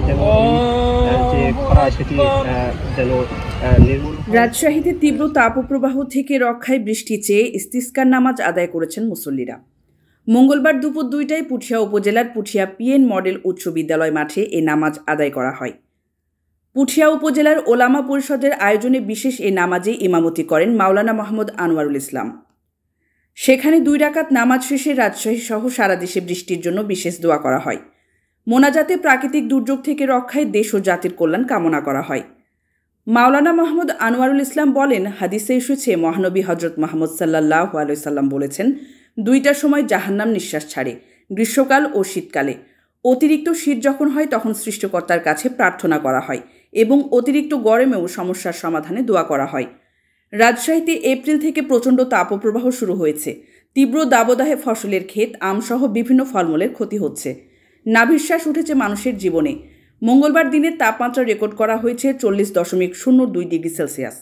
যেন যে খরা সেটি যেন নির্মূল। রাজশাহীতে তীব্র তাপপ্রবাহ থেকে রক্ষায় বৃষ্টি চেয়ে ইস্তিসকার নামাজ আদায় করেছেন মুসল্লিরা। মঙ্গলবার দুপুর 2টায় পুঠিয়া উপজেলার পুঠিয়া পিএন মডেল উচ্চ বিদ্যালয় মাঠে এ নামাজ আদায় করা হয়। পুঠিয়া উপজেলার ওলামা পরিষদের আয়োজনে বিশেষ এ নামাজে ইমামতি করেন মাওলানা মোহাম্মদ আনোয়ারুল ইসলাম। সেখানে 2 রাকাত নামাজ শেষে রাজশাহী সহ সারা দেশে বৃষ্টির জন্য বিশেষ দোয়া করা হয়। মোনাজাতে প্রাকৃতিক দুর্যোগ থেকে রক্ষায় দেশ ও জাতির কল্যাণ কামনা করা হয়। মাওলানা মোহাম্মদ আনোয়ারুল ইসলাম বলেন, হাদিসে এসেছে মহানবী হজরত মুহাম্মদ সাল্লাল্লাহু আলাইহি সাল্লাম বলেছেন, 2টার সময় জাহান্নাম নিঃশ্বাস ছাড়ে, গ্রীষ্মকাল ও শীতকালে। অতিরিক্ত শীত যখন হয় তখন সৃষ্টিকর্তার কাছে প্রার্থনা করা হয় এবং অতিরিক্ত গরমেও সমস্যার সমাধানে দোয়া করা হয়। রাজশাহীতে এপ্রিল থেকে প্রচণ্ড তাপপ্রবাহ শুরু হয়েছে। তীব্র দাবদাহে ফসলের ক্ষেত, আমসহ বিভিন্ন ফলমূলের ক্ষতি হচ্ছে। নাভিশ্বাস উঠেছে মানুষের জীবনে। মঙ্গলবার দিনের তাপমাত্রা রেকর্ড করা হয়েছে 40.02 ডিগ্রি সেলসিয়াস।